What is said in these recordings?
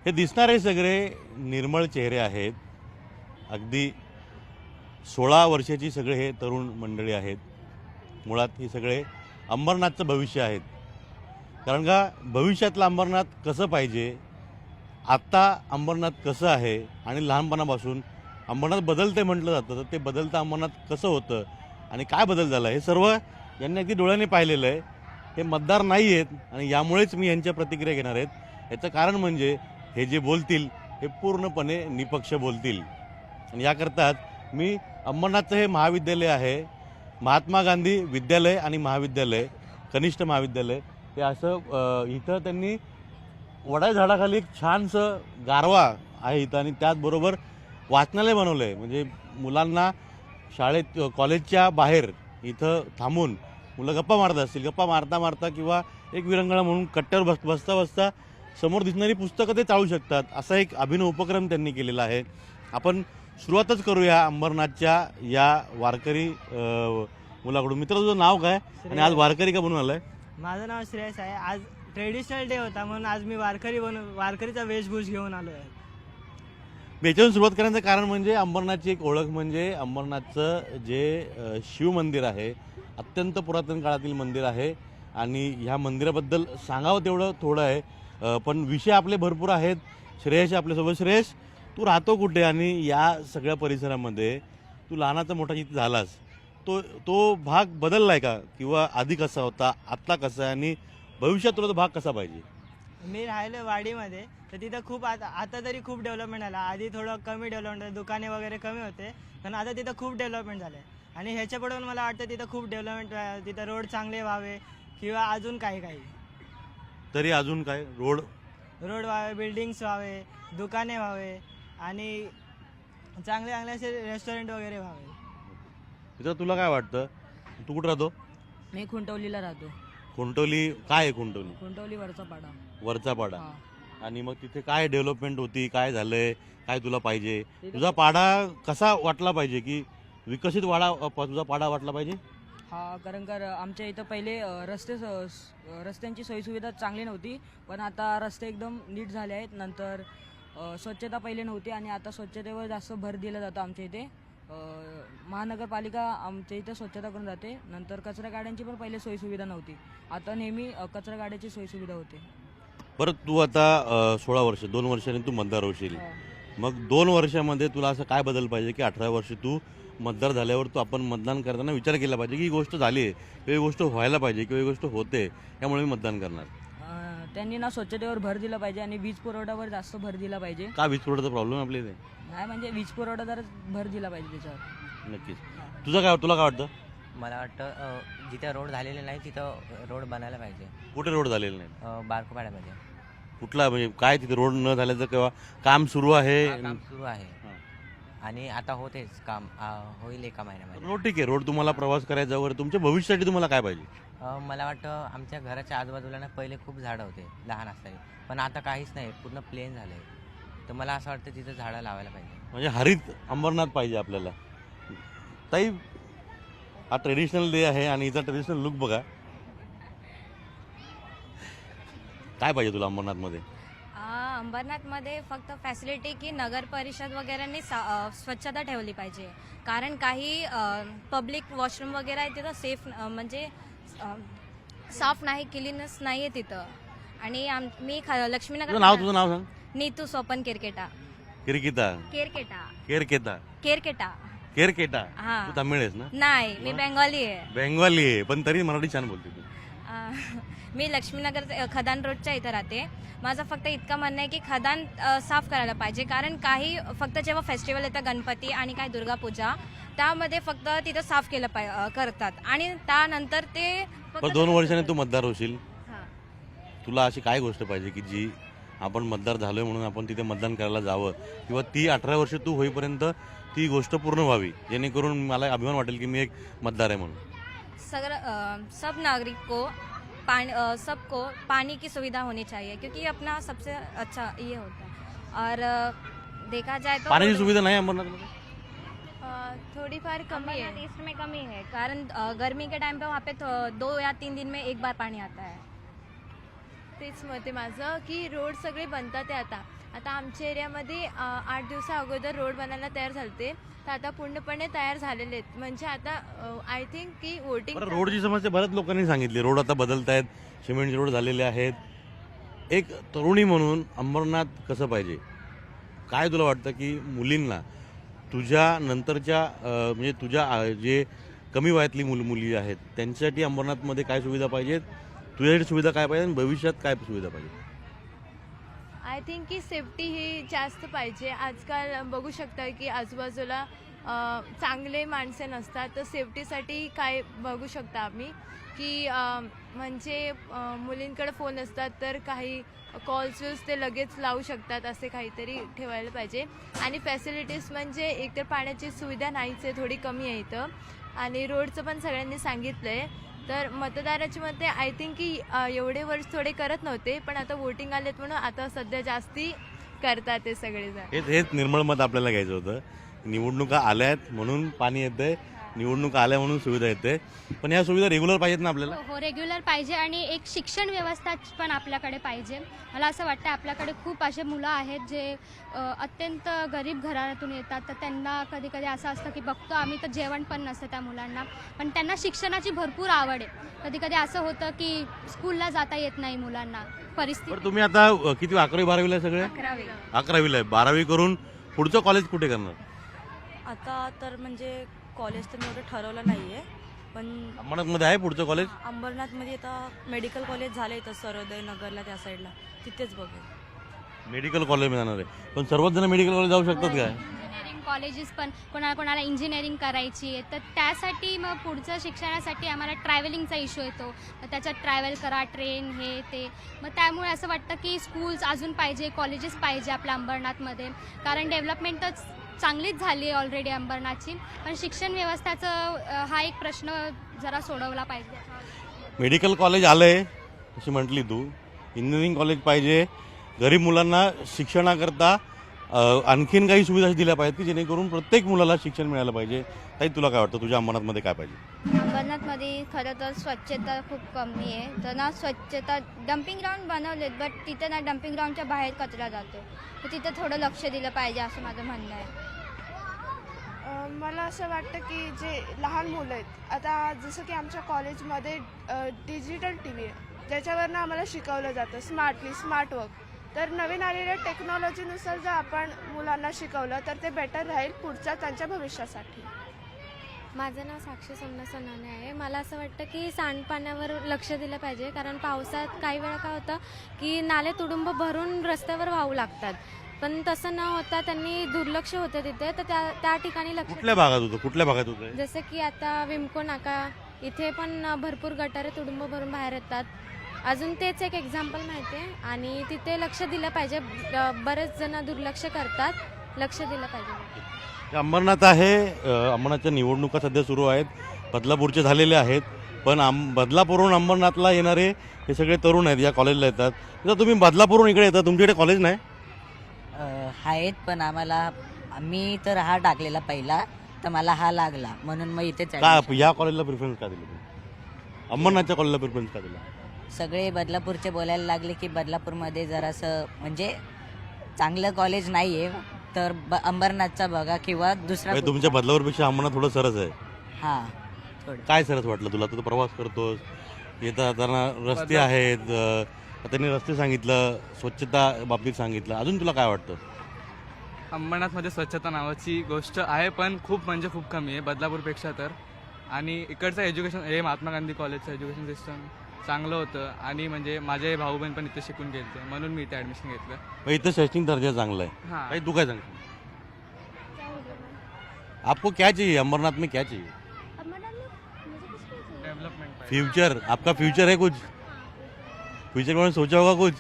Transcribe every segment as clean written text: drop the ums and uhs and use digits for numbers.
हे दिसणारे सगळे निर्मळ चेहरे आहेत. अगदी 16 वर्षाची सगळे हे तरुण मंडळी आहेत. मुळात हे सगळे अंबरनाथचं भविष्य आहेत. कारण का भविष्यातलं अंबरनाथ कसं पाहिजे, आत्ता अंबरनाथ कसं आहे आणि लहानपणापासून अंबरनाथ बदलते म्हटलं जातं, तर ते बदलतं अंबरनाथ कसं होतं आणि काय बदल झाला हे सर्व यांनी अगदी डोळ्यांनी पाहिलेलं आहे. हे मतदार नाही आहेत आणि यामुळेच मी यांच्या प्रतिक्रिया घेणार आहेत. याचं कारण म्हणजे हे जे बोलतील हे पूर्णपणे निपक्ष बोलतील आणि याकरताच मी अंबरनाथचं हे महाविद्यालय आहे, महात्मा गांधी विद्यालय आणि महाविद्यालय, कनिष्ठ महाविद्यालय, हे असं इथं त्यांनी वडा झाडाखाली एक छानसं गारवा आहे इथं आणि त्याचबरोबर वाचनालय बनवलं आहे. म्हणजे मुलांना शाळेत कॉलेजच्या बाहेर इथं थांबून मुलं गप्पा मारत असतील, गप्पा मारता मारता किंवा एक विरंगुळा म्हणून कट्ट्यावर बसता बसता समोर दिसणारी पुस्तकं ते चाळू शकतात, असा एक अभिनव उपक्रम त्यांनी केलेला आहे. आपण सुरुवातच करूया अंबरनाथच्या या वारकरी मुलाकडून. मित्र, तुझं नाव काय आणि आज वारकरी का बनून आलाय? माझं नाव श्रेयस आहे. आज ट्रेडिशनल डे होता म्हणून आज मी वारकरीचा वेशभूष घेऊन आलो आहे. याच्यातून सुरुवात करण्याचं कारण म्हणजे अंबरनाथची एक ओळख म्हणजे अंबरनाथचं जे शिव मंदिर आहे, अत्यंत पुरातन काळातील मंदिर आहे आणि ह्या मंदिराबद्दल सांगावं तेवढं थोडं आहे, पण विषय आपले भरपूर आहेत. श्रेयस आपल्यासोबत. श्रेयस, तू राहतो कुठे आणि या सगळ्या परिसरामध्ये तू लहानाचा मोठा जिथे झालास तो भाग बदलला आहे का, किंवा आधी कसा होता, आत्ता कसा आहे आणि भविष्यात तुला तो भाग कसा पाहिजे? मी राहिलो वाडीमध्ये, तर तिथं खूप आता तरी खूप डेव्हलपमेंट झाला. आधी थोडं कमी डेव्हलपमेंट, दुकाने वगैरे कमी होते, पण आता तिथं खूप डेव्हलपमेंट झालं आहे आणि ह्याच्यापुढून मला वाटतं तिथं खूप डेव्हलपमेंट, तिथं रोड चांगले व्हावे किंवा अजून काही तरी अजून काय? रोड व्हावे, बिल्डिंग्स व्हावे, दुकाने व्हावे आणि चांगले चांगले असे रेस्टॉरंट वगैरे व्हावे. मित्र, तुला काय वाटतं? तू कुठं राहतो? मी खुंटवलीला राहतो. खुंटोली काय आहे? खुंटोली खुंटवली वरचा पाडा. वरचा पाडा. हा. आणि मग तिथे काय डेव्हलपमेंट होती, काय झालंय, काय तुला पाहिजे? तुझा पाडा कसा वाटला पाहिजे, की विकसित तुझा पाडा वाटला पाहिजे? हा, कारण का आमच्या इथं पहिले रस्त्यांची सोयीसुविधा चांगली नव्हती, पण आता रस्ते एकदम नीट झाले आहेत. नंतर स्वच्छता पहिले नव्हती आणि आता स्वच्छतेवर जास्त भर दिला जातो आमच्या इथे. महानगरपालिका आमच्या इथं स्वच्छता करून जाते. नंतर कचरा गाड्यांची पण पहिले सोयीसुविधा नव्हती, आता नेहमी कचरा गाड्याची सोयीसुविधा होते. परत तू आता 16 वर्ष, 2 वर्षांनी तू मतदार होशील. मग 2 वर्षामध्ये तुला असं काय बदल पाहिजे की 18 वर्ष तू मतदार झाल्यावर तू आपण मतदान करताना विचार केला पाहिजे की ही गोष्ट झाली आहे किंवा ही गोष्ट व्हायला पाहिजे किंवा ही गोष्ट होते, त्यामुळे मी मतदान करणार? त्यांनी ना स्वच्छतेवर भर दिला पाहिजे आणि वीज पुरवठ्यावर जास्त भर दिला पाहिजे. का वीज पुरवठ्याचा प्रॉब्लेम आपल्या इथे? नाही, म्हणजे वीज पुरवठादार भर दिला पाहिजे त्याच्यावर. नक्कीच. तुला काय वाटतं? मला वाटतं जिथे रोड झालेले नाही तिथं रोड बनायला पाहिजे. कुठे रोड झालेले नाही? बारकोपाड्यामध्ये कुठला, म्हणजे काय तिथे रोड न झाल्याचं किंवा काम सुरू आहे? काम सुरू आहे आणि आता होतेच काम, होईल एका महिन्यामध्ये. रोड ठीक आहे, रोड तुम्हाला प्रवास करायचा वगैरे, तुमच्या भविष्यासाठी तुम्हाला काय पाहिजे? मला वाटतं आमच्या घराच्या आजूबाजूला ना पहिले खूप झाडं होते लहान असताना, पण आता काहीच नाही, पूर्ण प्लेन झालं आहे. तर मला असं वाटतं तिथं झाडं लावायला पाहिजे. म्हणजे हरित अंबरनाथ पाहिजे आपल्याला. ताई, हा ट्रेडिशनल डे आहे आणि हिचा ट्रेडिशनल लुक बघा. काय पाहिजे तुला अंबरनाथमध्ये? अंबरनाथमध्ये फक्त फॅसिलिटी की नगर परिषद वगैरेंनी स्वच्छता ठेवली पाहिजे. कारण काही पब्लिक वॉशरूम वगैरे आहे तिथं सेफ, म्हणजे साफ नाही, क्लीननेस नाही आहे तिथं. आणि मी लक्ष्मीनगर. तुझं नाव सांग. नीतू सोपन केरकेटा. केरकेटा. हा. तू तमिळ आहेस ना? नाही, मी बेंगॉली आहे. बेंगॉली आहे, पण तरी मराठी छान बोलते तू. मी लक्ष्मीनगर खदान रोडच्या इथं राहते. माझं फक्त इतकं म्हणणं आहे की खदान साफ करायला पाहिजे. कारण काही फक्त जेव्हा फेस्टिवल येतं गणपती आणि काही दुर्गापूजा, त्यामध्ये फक्त तिथं साफ केलं करतात आणि त्यानंतर ते 2 वर्षाने तू मतदार होशील. तुला अशी काय गोष्ट पाहिजे की जी आपण मतदार झालोय म्हणून आपण तिथे मतदान करायला जावं, किंवा ती 18 वर्ष तू होईपर्यंत ती गोष्ट पूर्ण व्हावी, जेणेकरून मला अभिमान वाटेल की मी एक मतदार आहे म्हणून? सब नागरिक को सबको पानी की सुविधा होनी चाहिए, क्योंकि अपना सबसे अच्छा ये होता है. और देखा जाए तो पाण्याची सुविधा नाही अंबरनाथमध्ये? थोड़ी फार कमी है, ईस्ट में कमी है. कारण गर्मी के टाइम पे वहाँ पे 2 या 3 दिन में एक बार पानी आता है. तेच मत आहे माझं की रोड सगळे बनतात आहे आता आमच्या एरियामध्ये 8 दिवसा अगोदर रोड बनायला तयार झालते, तर आता पूर्णपणे तयार झालेले आहेत. म्हणजे आता आय थिंक की वोटिंग बरं, रोडची समस्या बऱ्याच लोकांनी सांगितली. रोड आता बदलत आहेत, सिमेंटचे रोड झालेले आहेत. एक तरुणी म्हणून अंबरनाथ कसं पाहिजे? काय तुला वाटतं की मुलींना तुझ्या नंतरच्या म्हणजे तुझ्या जे कमी वयातली मुली आहेत त्यांच्यासाठी अंबरनाथमध्ये काय सुविधा पाहिजेत, तुझ्यासाठी सुविधा काय पाहिजे आणि भविष्यात काय सुविधा पाहिजे? आय थिंक की सेफ्टी ही जास्त पाहिजे. आजकाल बघू शकता की आजूबाजूला चांगले माणसे नसतात, तर सेफ्टीसाठी काय बघू शकता आम्ही की म्हणजे मुलींकडे फोन असतात तर काही कॉल्स ते लगेच लावू शकतात, असे काहीतरी ठेवायला पाहिजे. आणि फॅसिलिटीज म्हणजे एकतर पाण्याची सुविधा नाहीच आहे, थोडी कमी आहे इथं. आणि रोडचं पण सगळ्यांनी सांगितलं आहे. तर मतदाराची मते आय थिंक की एवढे वर्ष थोडे करत नव्हते, पण आता वोटिंग आलेत म्हणून आता सध्या जास्ती करतात ते सगळेजण. हेच निर्मळ मत आपल्याला घ्यायचं होतं. निवडणुका आल्या आहेत म्हणून पाणी येतंय, निवडणुका आल्या म्हणून सुविधा येते, पण ह्या सुविधा रेग्युलर पाहिजेत ना आपल्याला? हो, रेग्युलर पाहिजे आणि एक शिक्षण व्यवस्था पण आपल्याकडे पाहिजे. मला असं वाटतं आपल्याकडे खूप असे मुलं आहेत जे अत्यंत गरीब घरातून येतात, तर त्यांना कधी कधी असं असतं की बघतो आम्ही तर जेवण पण नसतं त्या मुलांना, पण त्यांना शिक्षणाची भरपूर आवड आहे. कधी कधी असं होतं की स्कूलला जाता येत नाही मुलांना, परिस्थिती. बरं, तुम्ही आता किती 11वी 12वीला आहे सगळे? 11वीला आहे. 12वी करून पुढचं कॉलेज कुठे करणार? आता तर म्हणजे कॉलेज तर मी एवढं ठरवलं नाही आहे, पण अंबरनाथमध्ये आहे पुढचं कॉलेज? अंबरनाथमध्ये आता मेडिकल कॉलेज झालं इथं सरोदय नगरला, त्या साईडला, तिथेच बघेल. मेडिकल कॉलेज जाणार आहे, पण सर्वच जण मेडिकल कॉलेज जाऊ शकतात काय? इंजिनिअरिंग कॉलेजेस पण कोणाला इंजिनिअरिंग करायची आहे, तर त्यासाठी मग पुढचं शिक्षणासाठी आम्हाला ट्रॅव्हलिंगचा इश्यू येतो. मग त्याच्यात ट्रॅव्हल करा, ट्रेन हे ते. मग त्यामुळे असं वाटतं की स्कूल्स अजून पाहिजे, कॉलेजेस पाहिजे आपल्या अंबरनाथमध्ये, कारण डेव्हलपमेंटच चांगलीच झाली आहे ऑलरेडी अंबरनाथची, पण शिक्षण व्यवस्थेचं हा एक प्रश्न जरा सोडवला पाहिजे. मेडिकल कॉलेज आलं आहे अशी म्हटली तू, इंजिनिअरिंग कॉलेज पाहिजे, गरीब मुलांना शिक्षणाकरता आणखीन काही सुविधा दिल्या पाहिजेत की जेणेकरून प्रत्येक मुलाला शिक्षण मिळालं पाहिजे. ताई, तुला काय वाटतं, तुझ्या अंबरनाथमध्ये काय पाहिजे? अंबरनाथमध्ये खरं तर स्वच्छता खूप कमी आहे. तर ना स्वच्छता डम्पिंग ग्राउंड बनवलेत, बट तिथं ना डम्पिंग ग्राउंडच्या बाहेर कचरा जातो, तर तिथं थोडं लक्ष दिलं पाहिजे असं माझं म्हणणं आहे. मला असं वाटतं की जे लहान मुलं आहेत, आता जसं की आमच्या कॉलेजमध्ये डिजिटल टी व्ही आहे, ज्याच्यावरनं आम्हाला शिकवलं जातं स्मार्ट वर्क. तर नवीन आलेल्या टेक्नॉलॉजीनुसार जर आपण मुलांना शिकवलं तर ते बेटर राहील पुढच्या त्यांच्या भविष्यासाठी. माझं नाव साक्षी सोमनाथ सोनवणे आहे. मला असं वाटतं की सांडपाण्यावर लक्ष दिलं पाहिजे, कारण पावसात काही वेळा काय होतं की नाले तुडुंब भरून रस्त्यावर वाहू लागतात, पण तसं न होता त्यांनी दुर्लक्ष होतं तिथे, तर त्या ठिकाणी लक्ष. कुठल्या भागात होतं? जसं की आता विमको नाका इथे पण भरपूर गटारे तुडुंब भरून बाहेर येतात. अजून तेच एक एक्झाम्पल माहिती आहे, आणि तिथे लक्ष दिलं पाहिजे. बरेच जण दुर्लक्ष करतात, लक्ष दिलं पाहिजे. अंबरनाथ आहे, अंबरनाथच्या निवडणुका सध्या सुरू आहेत, बदलापूरचे झालेले आहेत, पण बदलापूरहून अंबरनाथला येणारे हे सगळे तरुण आहेत, या कॉलेजला येतात. तर तुम्ही बदलापूरहून इकडे येतात, तुमच्याकडे कॉलेज नाही? आहेत, पण आम्हाला मी तर हा टाकलेला पहिला, तर मला हा लागला म्हणून मग इथेच का या कॉलेजला प्रिफरन्स का दिला तुम्ही? अंबरनाथच्या कॉलेजला प्रिफरन्स का दिला? सगळे बदलापूरचे बोलायला लागले की बदलापूरमध्ये जरासं म्हणजे चांगलं कॉलेज नाही आहे, तर अंबरनाथचा बघा किंवा दुसरा. तुमच्या बदलापूरपेक्षा अंबरनाथ थोडं सरस आहे. हां, थोडं. काय सरस वाटलं तुला? तू प्रवास करतोस, येता जाताना रस्ते आहेत, त्यांनी रस्ते सांगितलं, स्वच्छता बाबतीत सांगितलं, अजून तुला काय वाटतं? अंबरनाथमध्ये स्वच्छता नावाची गोष्ट आहे, पण खूप म्हणजे खूप कमी आहे बदलापूरपेक्षा तर. आणि इकडचं एज्युकेशन, हे महात्मा गांधी कॉलेजचं एज्युकेशन सिस्टम चांगलं होतं, आणि म्हणजे माझे भाऊ बहीण पण इथे शिकून गेले म्हणून मी इथे ॲडमिशन घेतलं. इथं शैक्षणिक दर्जा चांगला आहे. हां. भाई, तू काय सांगतो? आपको क्या चाहिए अंबरनाथ में, क्या चाहिए? डेवलपमेंट फ्यूचर, आपका फ्यूचर है कुछ? फ्यूचर में सोचा होगा कुछ?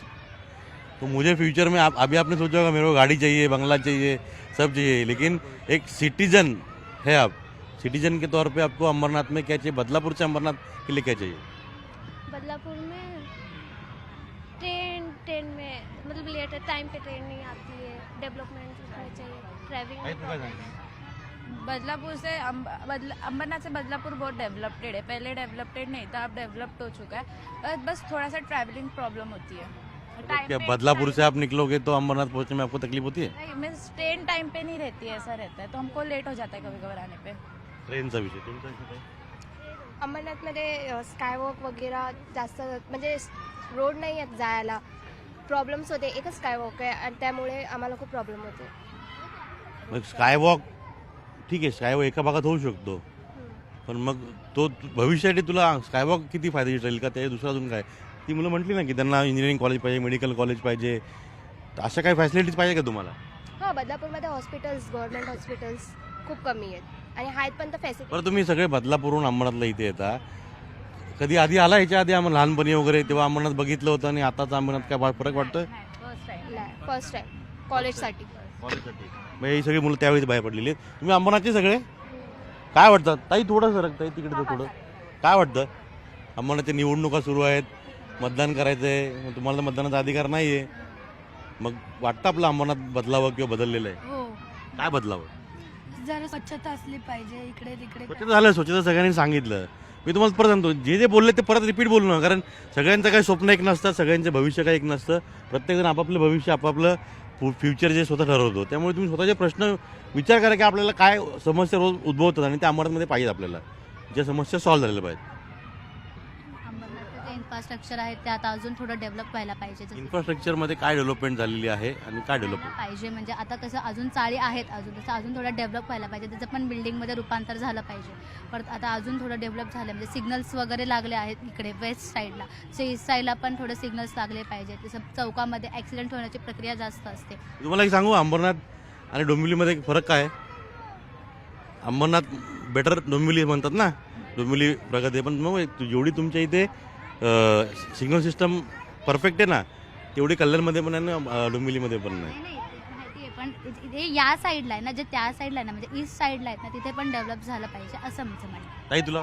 तो मुझे फ्यूचर में अभी आपने सोचा होगा मेरे को गाड़ी चाहिए, बंगला चाहिए, सब चाहिए, लेकिन एक सिटीजन है आप, सिटीजन के तौर पे आपको अंबरनाथ में क्या चाहिए? बदलापुर से अंबरनाथ के लिए क्या चाहिए? बदलापुर में ट्रेन में मतलब लेट टाइम पे ट्रेन नहीं आती है, डेवलपमेंट चाहिए, ट्रैवलिंग। बदलापुर से अंबरनाथ से बदलापुर बहुत डेवलप्ड है, पहले डेवलप्ड नहीं था, अब डेवलप्ड हो चुका है। बस थोड़ा सा ट्रैवलिंग प्रॉब्लम होती है। क्या बदलापुर से आप निकलोगे तो अंबरनाथ पहुंचने में आपको तकलीफ होती है? नहीं, मीन्स ट्रेन टाइम पे नहीं रहती है, ऐसा रहता है, तो हमको लेट हो जाता है कभी कभार आने पे। ट्रेनचा विषय तुमचा विषय काय? अंबरनाथमध्ये स्कायवॉक वगैरे जास्त म्हणजे रोड नाही आहेत जायला, प्रॉब्लेम्स होते. एकच स्कायवॉक आहे आणि त्यामुळे आम्हाला खूप प्रॉब्लेम होते. मग स्कायवॉक ठीक आहे, स्कायवॉक एका भागात होऊ शकतो, पण मग तो भविष्यासाठी तुला स्कायवॉक किती फायदेशीर राहील का? ते दुसरं अजून काय? ती मुलं म्हटली ना की त्यांना इंजिनिअरिंग कॉलेज पाहिजे, मेडिकल कॉलेज पाहिजे, तर अशा काही फॅसिलिटीज पाहिजे का तुम्हाला? हां, बदलापूरमध्ये हॉस्पिटल्स, गव्हर्नमेंट हॉस्पिटल्स खूप कमी आहेत आणि आहेत पण तर फॅसिलिटी. बरं, तुम्ही सगळे बदलापूरहून अंबरनाथला इथे येता, कधी आधी आला ह्याच्या आधी आम्हाला लहानपणी वगैरे तेव्हा अंबरनाथ बघितलं होतं आणि आताचं अंबरनाथ काय फरक वाटतोय? First time कॉलेजसाठी. कॉलेजसाठी मग ही सगळी मुलं त्यावेळेस बाहेर पडलेली आहेत. तुम्ही अंबरनाथचे सगळे काय वाटतं? ताई थोडं सरकतं आहे तिकडे, थोडं काय वाटतं? अंबरनाथच्या निवडणुका सुरू आहेत, मतदान करायचं आहे, मग तुम्हाला मतदानाचा अधिकार नाही आहे, मग वाटतं आपलं अंबरनाथ बदलावं किंवा बदललेलं आहे? हो, काय बदलावं? जरा स्वच्छता असली पाहिजे इकडे तिकडे. स्वच्छता झालं, स्वच्छता सगळ्यांनी सांगितलं. मी तुम्हाला परत सांगतो, जे जे बोलले ते परत रिपीट बोलू नका, कारण सगळ्यांचं काही स्वप्न एक नसतं, सगळ्यांचं भविष्य काही एक नसतं. प्रत्येकजण आपापलं भविष्य, आपापलं फ्युचर जे स्वतः ठरवतो. त्यामुळे तुम्ही स्वतःचे प्रश्न विचार करा की आपल्याला काय समस्या रोज उद्भवतात आणि त्या अंबरनाथमध्ये पाहिजे आपल्याला, ज्या समस्या सॉल्व्ह झालेल्या पाहिजेत. अंबरनाथचं जे इन्फ्रास्ट्रक्चर आहे ते आता अजून थोडं डेव्हलप व्हायला पाहिजे. जसं इन्फ्रास्ट्रक्चरमध्ये काय डेव्हलपमेंट झालेली आहे आणि काय डेव्हलपमेंट पाहिजे म्हणजे आता कसं अजून चाळी आहेत, तसं अजून थोडं डेव्हलप व्हायला पाहिजे. त्याचं पण बिल्डिंगमध्ये रूपांतर झालं पाहिजे. परत आता अजून थोडं डेव्हलप झालं म्हणजे सिग्नल्स वगैरे लागले आहेत इकडे वेस्ट साईडला, सो ईस्ट साईडला पण थोडं सिग्नल्स लागले पाहिजे. तसं चौकामध्ये ॲक्सिडेंट होण्याची प्रक्रिया जास्त असते. तुम्हाला एक सांगू, अंबरनाथ आणि डोंबिवलीमध्ये फरक काय आहे? अंबरनाथ बेटर, डोंबिवली म्हणतात ना, डोंबिवली प्रगती आहे, पण मग जेवढी तुमच्या इथे सिग्नल सिस्टम परफेक्ट आहे ना, तेवढी कल्याणमध्ये पण आहे ना, डोंबिवलीमध्ये पण नाही. नाही ते माहिती आहे, पण इथे या साईडला आहे ना, जे त्या साईडला आहे ना, म्हणजे ईस्ट साईडला आहेत ना, तिथे पण डेव्हलप झालं पाहिजे असं माझं म्हणणं आहे. ताई तुला?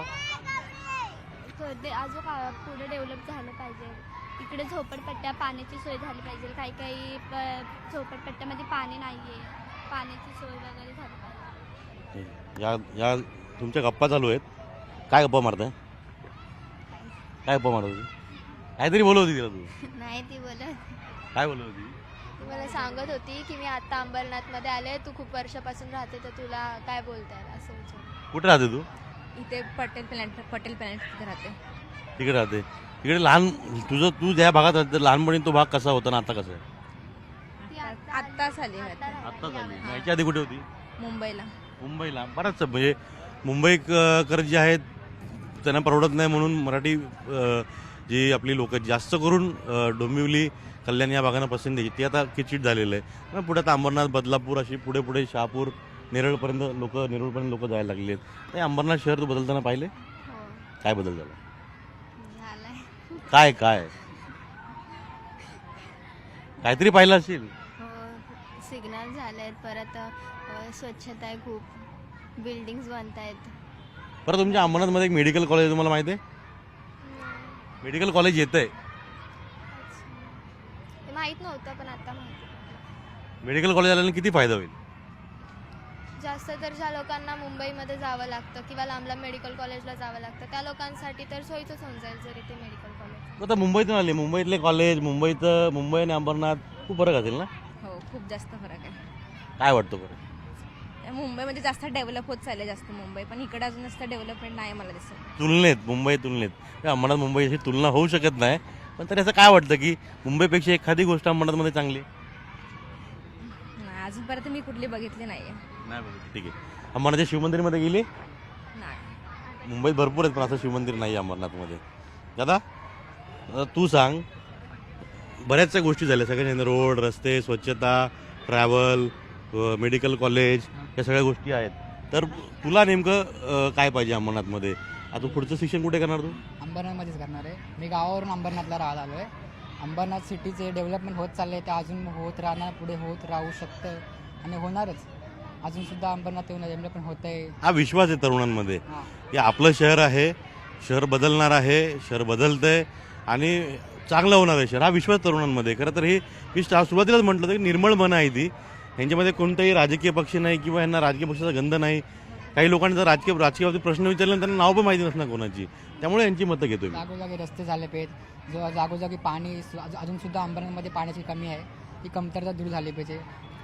अजून पुढे डेव्हलप झालं पाहिजे. इकडे झोपडपट्ट्या, पाण्याची सोय झाली पाहिजे. काही काही झोपडपट्ट्यामध्ये पाणी नाही आहे, पाण्याची सोय वगैरे झाली पाहिजे. या तुमच्या गप्पा चालू आहेत, काय गप्पा मारताय? काय गप्पा मारत होती? काहीतरी बोलत होती तिला तू? नाही, ती बोलत काय बोलत होती? ती मला सांगत होती की मी आता अंबरनाथमध्ये आले, तू खूप वर्षापासून राहते, तर तुला काय बोलता येईल असं विचार. कुठे राहते तू? इथे पटेल प्लॅनेट तिथे राहते. तिकडे राहते. तिकडे लहान तू ज्या भागात राहते लहानपणी तो भाग कसा होता ना आता कसं आहे? आत्ताच आली आत्ता झाली. याच्या आधी कुठे होती? मुंबईला. बराच म्हणजे मुंबईकर जे आहेत त्यांना परवडत नाही म्हणून मराठी जी आपली लोक जास्त करून डोंबिवली, कल्याण या भागांना पसंती द्यायची, ती आता किचित झालेलं आहे. पुढे आता अंबरनाथ, बदलापूर अशी पुढे पुढे शहापूर, नेरळपर्यंत लोक जायला लागलेले आहेत. ते अंबरनाथ शहर तू बदलताना पाहिले? काय बदल झाला? काय काय काहीतरी पाहिलं असेल. सिग्नल झाले आहेत, परत स्वच्छता आहे, खूप बिल्डिंग्स बनत आहेत. बरं, तुमच्या अंबरनाथमध्ये एक मेडिकल कॉलेज आहे, तुम्हाला माहिती आहे? मेडिकल कॉलेज येतं आहे. माहीत नव्हतं, पण आता माहिती. मेडिकल कॉलेज आल्याने किती फायदा होईल? जास्त तर ज्या लोकांना मुंबईमध्ये जावं लागतं किंवा लांब लांब मेडिकल कॉलेजला जावं लागतं त्या लोकांसाठी तर सोयीचंच होऊन जाईल जर इथे मेडिकल कॉलेज. आता मुंबईतून आले, मुंबईतले कॉलेज, मुंबई आणि अंबरनाथ खूप फरक असेल ना? हो, खूप जास्त फरक आहे. काय वाटतं बरं? मुंबईमध्ये जास्त डेव्हलप होत चालले जास्त मुंबई, पण इकडे अजून जास्त डेव्हलपमेंट नाही मला दिसत. मुंबई तुलनेत अंबरनाथ मुंबई अशी तुलना होऊ शकत नाही, पण तरी असं काय वाटतं की मुंबईपेक्षा एखादी गोष्ट अंबरनाथमध्ये चांगली? अजूनपर्यंत मी कुठली बघितली नाहीये. नाही बघितली. ठीक आहे. अंबरनाथच्या शिवमंदिरमध्ये गेली? नाही. मुंबईत भरपूर आहेत, पण असं शिवमंदिर नाही अंबरनाथमध्ये. दादा तू सांग, बऱ्याचशा गोष्टी झाल्या सगळ्यांच्या, रोड, रस्ते, स्वच्छता, ट्रॅव्हल, मेडिकल कॉलेज, या सगळ्या गोष्टी आहेत. तर तुला नेमकं काय पाहिजे अंबरनाथमध्ये? आता पुढचं शिक्षण कुठे करणार तू? अंबरनाथमध्येच करणार आहे. मी गावावरून अंबरनाथला राहत आलो आहे. अंबरनाथ सिटीचे डेव्हलपमेंट होत चालले, ते अजून होत राहणार, पुढे होत राहू शकतं आणि होणारच. अजूनसुद्धा अंबरनाथ येऊन डेव्हलपमेंट होत आहे. हा विश्वास आहे तरुणांमध्ये की आपलं शहर आहे, शहर बदलणार आहे, शहर बदलतंय आणि चांगलं होणार आहे शहर, हा विश्वास तरुणांमध्ये. खरं तर मी सुरुवातीलाच म्हटलं होतं की निर्मळ मन आहे ती, यांच्यामध्ये कोणताही राजकीय पक्ष नाही किंवा यांना राजकीय पक्षाचा गंध नाही. काही लोकांनी जर राजकीय प्रश्न विचारले त्यांना नाव पण माहिती नसणार कोणाची, त्यामुळे यांची मतं घेतोय मी. जागोजागी रस्ते झाले पाहिजेत, जो जागोजागी पाणी अजून सुद्धा अंबरनाथमध्ये पाण्याची कमी आहे, ती कमतरता दूर झाली पाहिजे.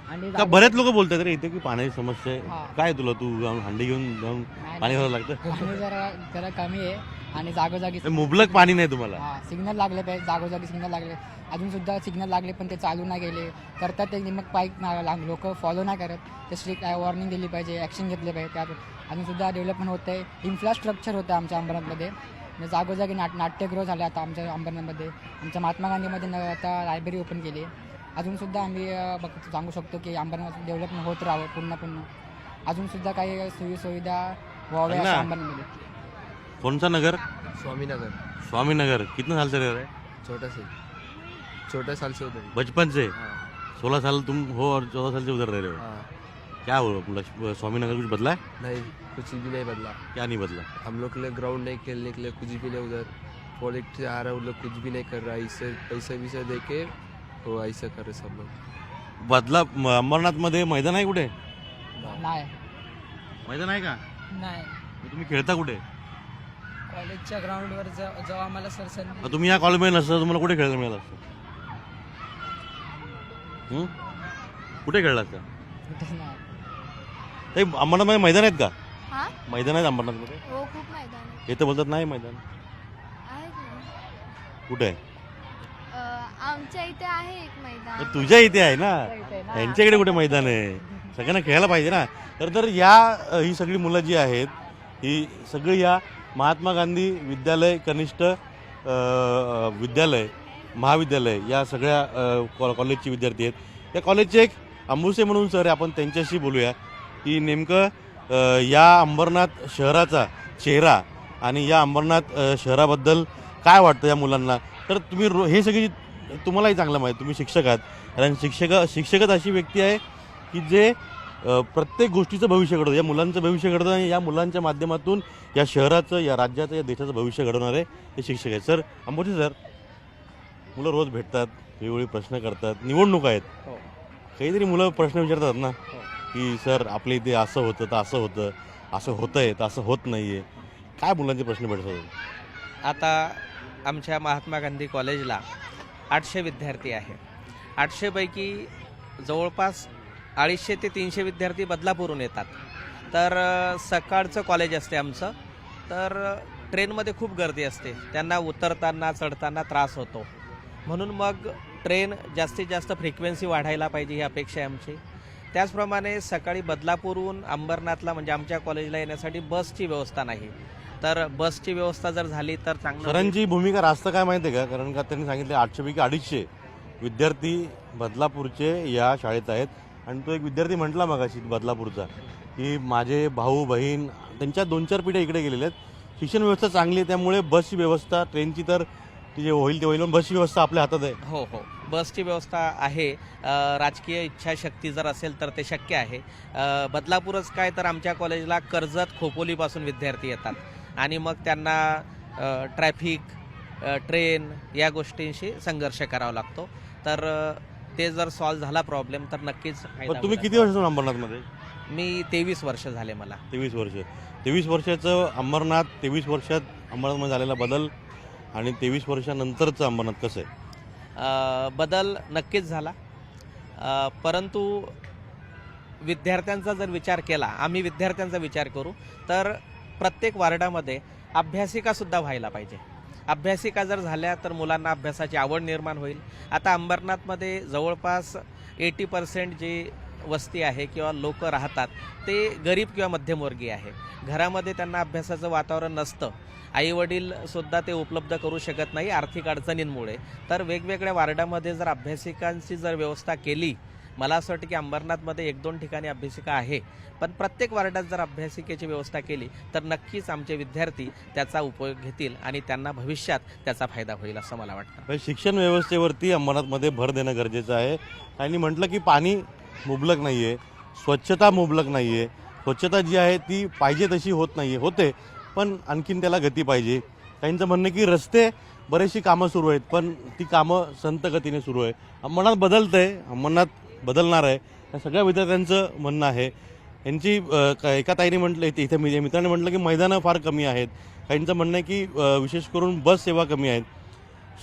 आणि का बरेच लोक बोलतात रे इथे की पाण्याची समस्या आहे. हां. काय तुला तू जाऊन हंडी घेऊन जाऊन पाणी भरावं लागतं? पाणी जरा कमी आहे आणि जागोजागी मुबलक पाणी नाही तुम्हाला. सिग्नल लागले पाहिजे, जागोजागी सिग्नल लागले, अजून सुद्धा सिग्नल लागले पण ते चालू नाही गेले, करतात ते मग पाईक लोक फॉलो नाही करत. ते स्ट्रिक्ट वॉर्निंग दिली पाहिजे, ॲक्शन घेतले पाहिजे. त्यात अजून सुद्धा डेव्हलपमेंट होत आहे, इन्फ्रास्ट्रक्चर होतं आमच्या अंबरनाथमध्ये. जागोजागी नाट्यगृह झाले आता आमच्या अंबरनाथमध्ये. आमच्या महात्मा गांधीमध्ये आता लायब्ररी ओपन केली आहे. अजून सुद्धा आम्ही सांगू शकतो की अंबरनाथ डेव्हलपमेंट होत राहावं पूर्ण. अजून सुद्धा काही सुविधा व्हाव्या अण्णा. अंबरनाथमध्ये. कौन सा नगर? स्वामीनगर। स्वामीनगर. कितने साल से रह रहे? छोटे साल से उधर। बचपन से? हाँ। 16 साल तुम हो और 14 साल से उधर रह रहे हो. हाँ। क्या हो स्वामीनगर कुछ बदला है? नहीं, कुछ भी नहीं बदला। क्या नहीं बदला? हम लोग के लिए ग्राउंड नहीं, खेलने के लिए कुछ भी नहीं। उधर पॉलिटिक्स आ रहा है, उन लोग कुछ भी नहीं कर रहा है। इससे पैसे दे के वो ऐसा कर रहे सब लोग। बदला अंबरनाथ मध्ये मैदान आहे कुठे? नाही मैदान आहे का? नाही, मग तुम्ही खेळता कुठे? कॉलेजच्या ग्राउंडवर जेव्हा आम्हाला सरसंधी मग तुम्ही या कॉलेजमध्ये नसतं तुम्हाला कुठे खेळायला मिळालं असतं? कुठे खेळला असतं? कुठे नाही. ते अंबरनाथमध्ये मैदान आहेत का? हां मैदान आहेत अंबरनाथमध्ये? हो खूप मैदान आहे. हे तर बोलतात नाही मैदान. आहेत ना. कुठे आहे? आमच्या इथे आहे एक मैदान. हे तुझ्या इथे आहे ना, यांच्याकडे कुठे मैदान आहे? सगळ्यांना खेळायला पाहिजे ना. तर ही सगळी मुलं जी आहेत ही सगळी या महात्मा गांधी विद्यालय कनिष्ठ विद्यालय महाविद्यालय या सगळ्या कॉलेजची विद्यार्थी आहेत. या कॉलेजचे एक अंबुसे म्हणून सर आहे, आपण त्यांच्याशी बोलूया की नेमकं या अंबरनाथ शहराचा चेहरा आणि या अंबरनाथ शहराबद्दल काय वाटतं या मुलांना. तर तुम्ही हे सगळी तुम्हालाही चांगलं माहिती, तुम्ही शिक्षक आहात. कारण शिक्षकच अशी व्यक्ती आहे की जे प्रत्येक गोष्टीचं भविष्य घडवतं, या मुलांचं भविष्य घडतं आणि या मुलांच्या माध्यमातून या शहराचं, या राज्याचं, या देशाचं भविष्य घडवणारे हे शिक्षक आहेत. सर अंबोशी सर, मुलं रोज भेटतात, वेगवेगळे प्रश्न करतात, निवडणूक आहेत, काहीतरी मुलं प्रश्न विचारतात ना की सर आपल्या इथे असं होतं तर असं होतं, असं होतं आहे तर असं होत नाही आहे. काय मुलांचे प्रश्न भेटतात? आता आमच्या महात्मा गांधी कॉलेजला 800 विद्यार्थी आहे. 800पैकी जवळपास 250 ते 300 विद्यार्थी बदलापूरहून येतात. तर सकाळचं कॉलेज असते आमचं, तर ट्रेनमध्ये खूप गर्दी असते, त्यांना उतरताना चढताना त्रास होतो. म्हणून मग ट्रेन जास्तीत जास्त फ्रिक्वेन्सी वाढायला पाहिजे ही अपेक्षा आहे आमची. त्याचप्रमाणे सकाळी बदलापूरहून अंबरनाथला म्हणजे आमच्या कॉलेजला येण्यासाठी बसची व्यवस्था नाही. तर बसची व्यवस्था जर झाली तर चांगलं. सरांची भूमिका रास्त काय माहिती आहे का? कारण का त्यांनी सांगितले 800पैकी 250 विद्यार्थी बदलापूरचे या शाळेत आहेत. आणि तो एक विद्यार्थी म्हटला मगाशी बदलापूरचा की माझे भाऊ बहीण त्यांच्या 2-4 पिढ्या इकडे गेलेल्या आहेत. शिक्षण व्यवस्था चांगली आहे, त्यामुळे बसची व्यवस्था ट्रेनची तर ती जे होईल ते होईल, पण बसची व्यवस्था आपल्या हातात आहे. हो, बसची व्यवस्था आहे. राजकीय इच्छाशक्ती जर असेल तर ते शक्य आहे. बदलापूरच काय तर आमच्या कॉलेजला कर्जत खोपोलीपासून विद्यार्थी येतात आणि मग त्यांना ट्रॅफिक, ट्रेन या गोष्टींशी संघर्ष करावा लागतो. तर ते जर सॉल्व्ह झाला प्रॉब्लेम तर नक्कीच फायदा पण तुम्ही होईल. किती वर्षातून अंबरनाथमध्ये? मी 23 वर्ष झाले मला. 23 वर्ष. 23 वर्षाचं अंबरनाथ, 23 वर्षात अंबरनाथमध्ये झालेला बदल आणि 23 वर्षानंतरचं अंबरनाथ कसं आहे? बदल नक्कीच झाला, परंतु विद्यार्थ्यांचा जर विचार केला, आम्ही विद्यार्थ्यांचा विचार करू तर प्रत्येक वार्डामध्ये अभ्यासिकासुद्धा व्हायला पाहिजे. अभ्यासिका जर झाल्या तर मुलांना अभ्यासाची आवड निर्माण होईल. आता अंबरनाथमध्ये जवळपास 80% जी वस्ती आहे किंवा लोक राहतात ते गरीब किंवा मध्यमवर्गीय आहे. घरामध्ये त्यांना अभ्यासाचं वातावरण नसतं, आईवडीलसुद्धा ते उपलब्ध करू शकत नाही आर्थिक अडचणींमुळे. तर वेगवेगळ्या वार्डामध्ये जर अभ्यासिकांची जर व्यवस्था केली, मला असं वाटतं की अंबरनाथमध्ये 1-2 ठिकाणी अभ्यासिका आहे, पण प्रत्येक वार्डात जर अभ्यासिकेची व्यवस्था केली तर नक्कीच आमचे विद्यार्थी त्याचा उपयोग घेतील आणि त्यांना भविष्यात त्याचा फायदा होईल असं मला वाटतं. शिक्षण व्यवस्थेवरती अंबरनाथमध्ये भर देणं गरजेचं आहे. त्यांनी म्हटलं की पाणी मुबलक नाही आहे, स्वच्छता मुबलक नाही आहे. स्वच्छता जी आहे ती पाहिजे तशी होत नाही आहे, होते पण आणखीन त्याला गती पाहिजे. त्यांचं म्हणणं की रस्ते बरीचशी कामं सुरू आहेत, पण ती कामं संत गतीने सुरू आहे. अंबरनाथ बदलतं आहे, अंबरनाथ बदलणार आहे. या सगळ्या विद्यार्थ्यांचं म्हणणं आहे. यांची एका ताईने म्हटलं, इथे मित्राने म्हटलं की मैदानं फार कमी आहेत. काहींचं म्हणणं आहे की विशेष करून बस सेवा कमी आहेत.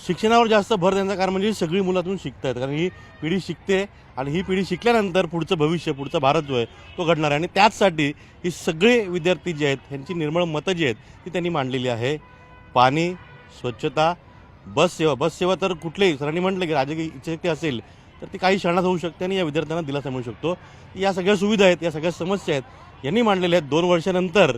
शिक्षणावर जास्त भर द्यायचं कारण म्हणजे सगळी मुलातून शिकत आहेत, कारण ही पिढी शिकते आणि ही पिढी शिकल्यानंतर पुढचं भविष्य, पुढचा भारत जो आहे तो घडणार आहे. आणि त्याचसाठी ही सगळे विद्यार्थी जे आहेत ह्यांची निर्मळ मतं जी आहेत ती त्यांनी मांडलेली आहे. पाणी, स्वच्छता, बस सेवा तर कुठलेही सरांनी म्हटलं की राजकीय इच्छाशक्ती असेल तर ती काही क्षणात होऊ शकते आणि या विद्यार्थ्यांना दिलासा मिळू शकतो. या सगळ्या सुविधा आहेत, या सगळ्या समस्या आहेत यांनी मांडलेल्या आहेत. 2 वर्षानंतर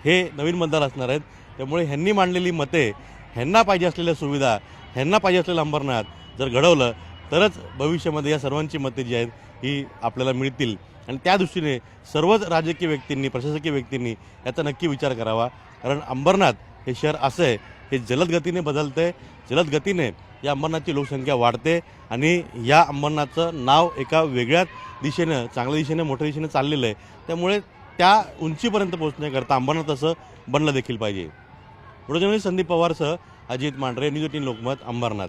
हे नवीन मतदार असणार आहेत. त्यामुळे ह्यांनी मांडलेली मते, ह्यांना पाहिजे असलेल्या सुविधा, ह्यांना पाहिजे असलेलं अंबरनाथ जर घडवलं तरच भविष्यामध्ये या सर्वांची मते जी आहेत ही आपल्याला मिळतील. आणि त्या दृष्टीने सर्वच राजकीय व्यक्तींनी, प्रशासकीय व्यक्तींनी याचा नक्की विचार करावा. कारण अंबरनाथ हे शहर असं आहे, हे जलद गतीने बदलतं आहे. जलद गतीने या अंबरनाथची लोकसंख्या वाढते आणि या अंबरनाथचं नाव एका वेगळ्याच दिशेनं, चांगल्या दिशेनं, मोठ्या दिशेनं चाललेलं आहे. त्यामुळे त्या उंचीपर्यंत पोहोचण्याकरता अंबरनाथ असं बनलं देखील पाहिजे. व्हिडिओ जर्नलिस्ट संदीप पवारसह अजित मांढरे, न्यूज 18 लोकमत, अंबरनाथ.